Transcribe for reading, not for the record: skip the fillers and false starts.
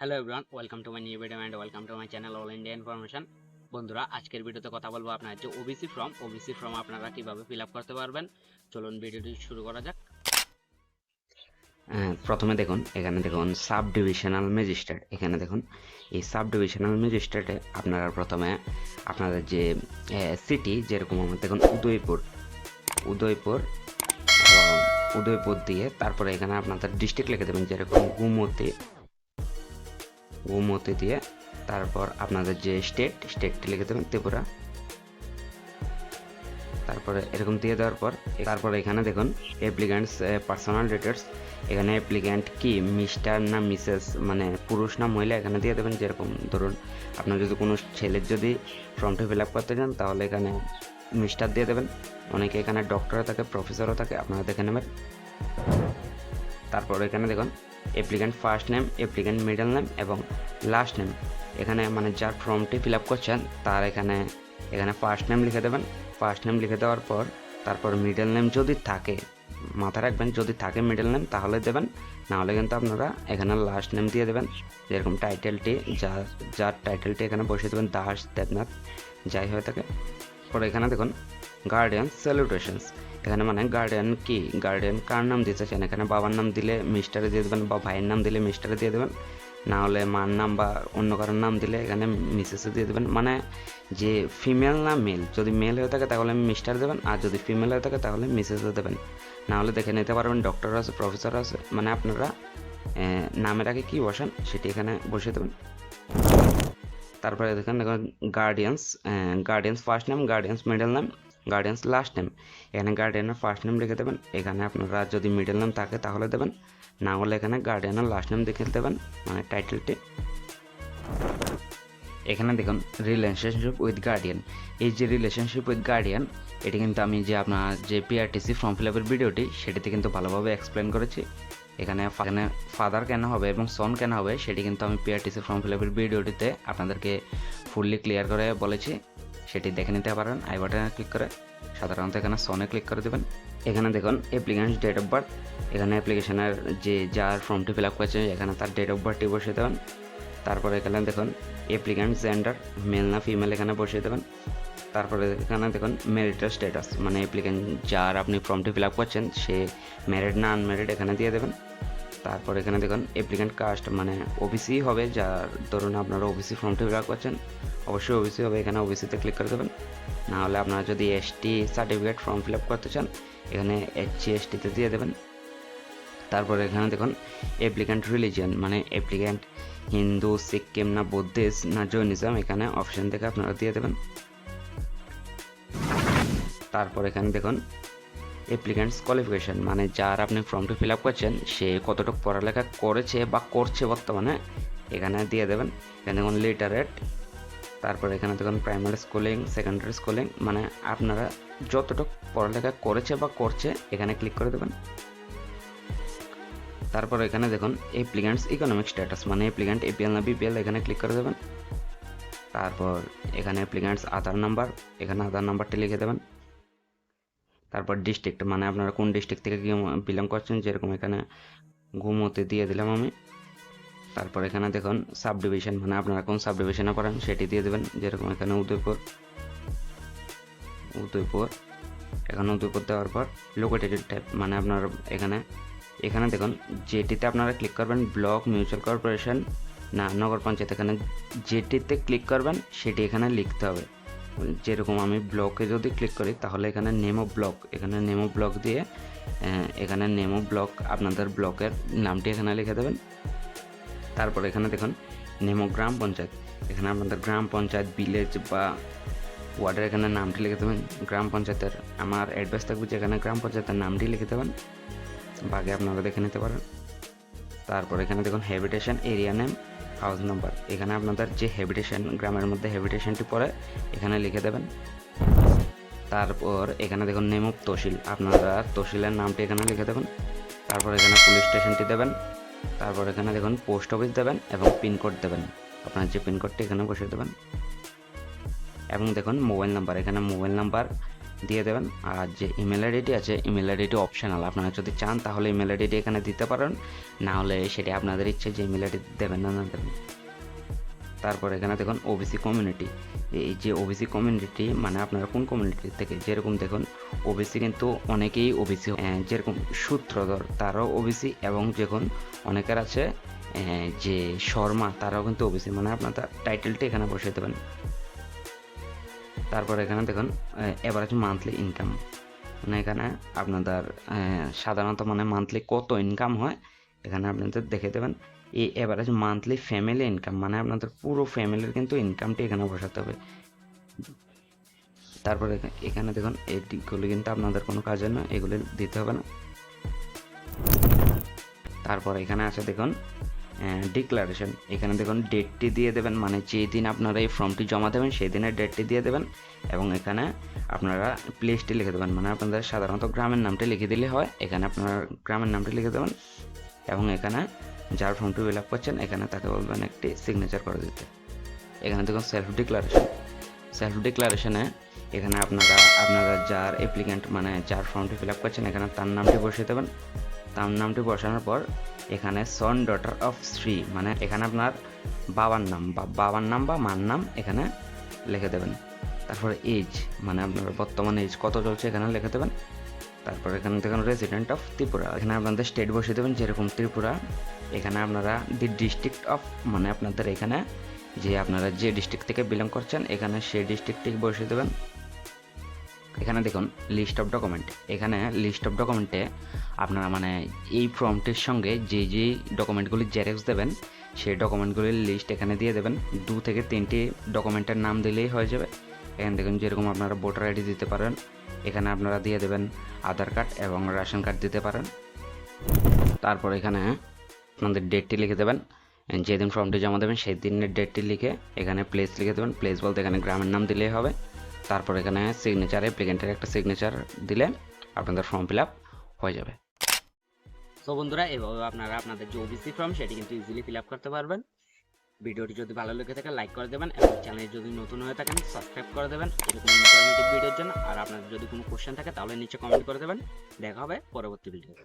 Hello everyone, welcome to my new video and welcome to my channel all India information. বন্ধুরা, আজকের ভিডিওতে কথা বলবো আপনার যে ওবিসি ফর্ম আপনারা কিভাবে ফিল আপ করতে পারবেন। চলুন ভিডিওটি শুরু করা যাক। প্রথমে দেখুন, এখানে দেখুন সাব ডিভিশনাল ম্যাজিস্ট্রেট। এখানে দেখুন এই সাব ডিভিশনাল ম্যাজিস্ট্রেটে আপনারা প্রথমে আপনাদের যে সিটি, যেরকম আমার দেখুন উদয়পুর উদয়পুর দিয়ে তারপরে এখানে আপনাদের ডিস্ট্রিক্ট লিখে দেবেন, যেরকম গোমতী দিয়ে তারপর আপনাদের যে স্টেটটি লিখে দেবেন ত্রিপুরা। তারপরে এরকম দিয়ে দেওয়ার পর তারপরে এখানে দেখুন অ্যাপ্লিক্যান্টস পার্সোনাল ডিটেলস। এখানে অ্যাপ্লিক্যান্ট কি মিস্টার না মিসেস, মানে পুরুষ না মহিলা এখানে দিয়ে দেবেন। যেরকম ধরুন আপনার যদি কোনো ছেলের যদি ফর্মটা ফিল আপ করতে চান তাহলে এখানে মিস্টার দিয়ে দেবেন। অনেকে এখানে ডক্টরও থাকে, প্রফেসরও থাকে, আপনারা দেখে নেবেন। তারপর এখানে দেখুন applicant first name, applicant middle name এবং লাস্ট নেম। এখানে মানে যার ফর্মটি ফিল আপ করছেন তার এখানে ফার্স্ট নেম লিখে দেবেন। ফার্স্ট নেম লিখে দেওয়ার পর তারপর মিডল নেম যদি থাকে, মাথায় রাখবেন, যদি থাকে মিডল নেম তাহলে দেবেন, না হলে কিন্তু আপনারা এখানে লাস্ট নেম দিয়ে দেবেন। যেরকম টাইটেলটি যার টাইটেলটি এখানে বসিয়ে দেবেন, দাস, দেবনাথ, যাই হয়ে থাকে। পরে এখানে দেখুন গার্ডিয়ান স্যালুটেশনস। এখানে মানে গার্ডিয়ান কার নাম দিতে চান, এখানে বাবার নাম দিলে মিস্টারে দিয়ে দেবেন বা ভাইয়ের নাম দিলে মিস্টারে দিয়ে দেবেন, না হলে মার নাম বা অন্য কারোর নাম দিলে এখানে মিসেসে দিয়ে দেবেন। মানে যে ফিমেল না মেল, যদি মেল হয়ে থাকে তাহলে মিস্টার দেবেন, আর যদি ফিমেল হয়ে থাকে তাহলে মিসেসে দেবেন। না হলে দেখে নিতে পারবেন ডক্টর আছে, প্রফেসর আছে, মানে আপনারা নামের আগে কী বসান সেটি এখানে বসিয়ে দেবেন। তারপরে দেখুন guardians first name, guardians middle name, guardians last name. এখানে গার্ডিয়ানের ফার্স্ট নেম লিখে দেবেন। এখানে আপনারা যদি মিডল নেম থাকে তাহলে দেবেন, না হলে এখানে গার্ডিয়ানের লাস্ট নেম দেখে দেবেন, মানে টাইটেলটি। এখানে দেখুন রিলেশনশিপ উইথ গার্ডিয়ান। এই যে রিলেশনশিপ উইথ গার্ডিয়ান, এটি কিন্তু আমি যে আপনার যে পিআরটিসি ফর্ম ফিল আপের ভিডিওটি সেটিতে কিন্তু ভালোভাবে এক্সপ্লেন করেছি। এখানে ফাদার কেন হবে এবং সন কেন হবে সেটি কিন্তু আমি পিআরটিসি ফর্ম ফিল আপের ভিডিওটিতে আপনাদেরকে ফুললি ক্লিয়ার করে বলেছি, সেটি দেখে নিতে পারেন আই বাটনে ক্লিক করে। সাধারণত এখানে সনে ক্লিক করে দেবেন। এখানে দেখুন অ্যাপ্লিক্যান্টস ডেট অফ বার্থ। এখানে অ্যাপ্লিকেশনের যে যার ফর্মটি ফিল আপ করেছে এখানে তার ডেট অফ বার্থটি বসিয়ে দেবেন। তারপরে এখানে দেখুন অ্যাপ্লিক্যান্ট জেন্ডার, মেল না ফিমেল এখানে বসিয়ে দেবেন। তারপরে এখানে দেখুন ম্যারিটাল স্ট্যাটাস, মানে অ্যাপ্লিক্যান্ট যার আপনি ফর্মটি ফিল আপ করছেন সে ম্যারিড না আনম্যারিড এখানে দিয়ে দেবেন। তারপর এখানে দেখুন অ্যাপ্লিক্যান্ট কাস্ট, মানে ওবিসি হবে, যার ধরুন আপনারা ওবিসি ফর্মটি ফিল আপ করছেন অবশ্যই ওবিসি হবে, এখানে ওবিসিতে ক্লিক করে দেবেন। না হলে আপনারা যদি ST certificate form fill up করতে চান এখানে HGST-তে দিয়ে দেবেন। তারপরে এখানে দেখুন অ্যাপ্লিক্যান্ট রিলিজিয়ন, মানে অ্যাপ্লিক্যান্ট হিন্দু, সিকিম না বুদ্ধিস্ট না জৈনিজম, এখানে অপশন থেকে আপনারা দিয়ে দেবেন। তারপর এখানে দেখুন অ্যাপ্লিক্যান্টস কোয়ালিফিকেশন, মানে যার আপনি ফর্মটি ফিল আপ করছেন সে কতটুকু পড়ালেখা করেছে বা করছে বর্তমানে এখানে দিয়ে দেবেন। এখানে দেখুন লিটারেট। তারপর এখানে দেখুন প্রাইমারি স্কুলিং, সেকেন্ডারি স্কুলিং, মানে আপনারা যতটুকু পড়ালেখা করেছে বা করছে এখানে ক্লিক করে দেবেন। তারপর এখানে দেখুন অ্যাপ্লিক্যান্টস ইকোনমিক স্ট্যাটাস, মানে অ্যাপ্লিক্যান্ট APL না BPL এখানে ক্লিক করে দেবেন। তারপর এখানে অ্যাপ্লিক্যান্টস আধার নাম্বার, এখানে আধার নাম্বারটি লিখে দেবেন। তারপর ডিস্ট্রিক্ট, মানে আপনারা কোন ডিস্ট্রিক্ট থেকে বিলং করছেন, যেরকম এখানে গোমতী দিয়ে দিলাম আমি। তারপর এখানে দেখুন সাব ডিভিশন, মানে আপনারা কোন সাব ডিভিশনে পড়েন সেটি দিয়ে দেবেন, যেরকম এখানে উদয়পুর। এখানে উদয়পুর দেওয়ার পর লোকেটেড টাইপ, মানে আপনার এখানে দেখুন যেটিতে আপনারা ক্লিক করবেন ব্লক, মিউচুয়াল কর্পোরেশন না নগর পঞ্চায়েত, এখানে যেটিতে ক্লিক করবেন সেটি এখানে লিখতে হবে। যেরকম আমি ব্লকে যদি ক্লিক করি তাহলে এখানে নেম অফ ব্লক, এখানে নেম অফ ব্লক দিয়ে এখানে নেম অফ ব্লক আপনাদের ব্লকের নামটি এখানে লিখে দেবেন। তারপর এখানে দেখুন নেম অফ গ্রাম পঞ্চায়েত, এখানে আপনাদের গ্রাম পঞ্চায়েত, ভিলেজ বা ওয়ার্ডের এখানে নামটি লিখে দেবেন। গ্রাম পঞ্চায়েতের আমার অ্যাড্রেস থাকবে, যেখানে গ্রাম পঞ্চায়েতের নামটি লিখে দেবেন, বাকি আপনারা দেখে নিতে পারেন। তারপর এখানে দেখুন habitation area name, house number, এখানে আপনাদের যে হ্যাবিটেশন গ্রামের মধ্যে হ্যাবিটেশনটি পড়ে এখানে লিখে দেবেন। তারপর এখানে দেখুন নেম অফ তহসিল, আপনারা তহসিলের নামটি এখানে লিখে দেবেন। তারপর এখানে পুলিশ স্টেশনটি দেবেন। তারপর এখানে দেখুন পোস্ট অফিস দেবেন এবং পিনকোড দেবেন, আপনার যে পিনকোডটি এখানে বসিয়ে দেবেন। এবং দেখুন মোবাইল নাম্বার, এখানে মোবাইল নাম্বার দিয়ে দেবেন। আর যে ইমেল আইডিটি আছে, ইমেল আইডিটি অপশনাল, আপনারা যদি চান তাহলে ইমেল আইডিটি এখানে দিতে পারেন, না হলে সেটি আপনাদের ইচ্ছে যে ইমেল আইডি দেবেন না দেবেন। তারপর এখানে দেখুন ওবিসি কমিউনিটি, এই যে ওবিসি কমিউনিটি মানে আপনারা কোন কমিউনিটি থেকে, যেরকম দেখুন ওবিসি কিন্তু অনেকেই ওবিসি, যেরকম সূত্রধর তারাও ওবিসি, এবং যখন অনেকের আছে যে শর্মা তারাও কিন্তু ওবিসি, মানে আপনার টাইটেলটা এখানে বসিয়ে দেবেন। তারপর এখানে দেখুন এভারেজ মান্থলি ইনকাম, মানে এখানে আপনাদের সাধারণত মানে মান্থলি কত ইনকাম হয় এখানে আপনাদের দেখে দেবেন। এই এভারেজ মান্থলি ফ্যামিলি ইনকাম মানে আপনাদের পুরো ফ্যামিলির কিন্তু ইনকামটি এখানে বসাতে হবে। তারপরে এখানে দেখুন এইগুলো কিন্তু আপনাদের কোনো কাজের না, এগুলি দিতে হবে না। তারপর এখানে আছে দেখুন ডিক্লারেশন, এখানে দেখুন ডেটটি দিয়ে দেবেন, মানে যেই দিন আপনারা এই ফর্মটি জমা দেবেন সেই দিনের ডেটটি দিয়ে দেবেন, এবং এখানে আপনারা প্লেসটি লিখে দেবেন, মানে আপনাদের সাধারণত গ্রামের নামটি লিখে দিলে হয়, এখানে আপনারা গ্রামের নামটি লিখে দেবেন, এবং এখানে যার ফর্মটি ফিল আপ করছেন এখানে তাকে বলবেন একটি সিগনেচার করে দিতে। এখানে দেখুন সেলফ ডিক্লারেশনে এখানে আপনারা যার অ্যাপ্লিক্যান্ট মানে যার ফর্মটি ফিল আপ করছেন এখানে তার নামটি বসিয়ে দেবেন। তার নামটি বসানোর পর এখানে সন ডটার অফ শ্রী, মানে এখানে আপনার বাবার নাম বা মার নাম এখানে লিখে দেবেন। তারপরে এজ, মানে আপনার বর্তমানে এজ কত চলছে এখানে লিখে দেবেন। তারপর এখানে দেখুন রেসিডেন্ট অফ ত্রিপুরা, এখানে আপনাদের স্টেট বসিয়ে দেবেন, যেরকম ত্রিপুরা। এখানে আপনারা দি ডিস্ট্রিক্ট অফ, মানে আপনাদের এখানে যে আপনারা যে ডিস্ট্রিক্ট থেকে বিলং করছেন এখানে সেই ডিস্ট্রিক্টটি বসিয়ে দেবেন। এখানে দেখুন লিস্ট অফ ডকুমেন্ট, এখানে লিস্ট অফ ডকুমেন্টে আপনারা মানে এই ফর্মটির সঙ্গে যে ডকুমেন্টগুলি জেরক্স দেবেন সেই ডকুমেন্টগুলির লিস্ট এখানে দিয়ে দেবেন। 2 থেকে 3টি ডকুমেন্টের নাম দিলেই হয়ে যাবে। এখানে দেখুন যেরকম আপনারা ভোটার আইডি দিতে পারেন, এখানে আপনারা দিয়ে দেবেন আধার কার্ড এবং রেশন কার্ড দিতে পারেন। তারপর এখানে আপনাদের ডেটটি লিখে দেবেন, যেদিন ফর্মটি জমা দেবেন সেই দিনের ডেটটি লিখে এখানে প্লেস লিখে দেবেন। প্লেস বলতে এখানে গ্রামের নাম দিলেই হবে। তারপর এখানে সিগনেচার, অ্যাপ্লিকেন্টের একটা সিগনেচার দিলে আপনাদের ফর্ম ফিল আপ হয়ে যাবে। তো বন্ধুরা এভাবে আপনারা আপনাদের যে ওবিসি ফর্ম সেটি কিন্তু ইজিলি ফিল আপ করতে পারবেন। ভিডিওটি যদি ভালো লেগে থাকে লাইক করে দেবেন, এবং চ্যানেলে যদি নতুন হয়ে থাকেন সাবস্ক্রাইব করে দেবেন এরকম ইনফরমেটিভ ভিডিওর জন্য। আর আপনাদের যদি কোনো কোশ্চেন থাকে তাহলে নিচে কমেন্ট করে দেবেন। দেখা হবে পরবর্তী ভিডিওতে।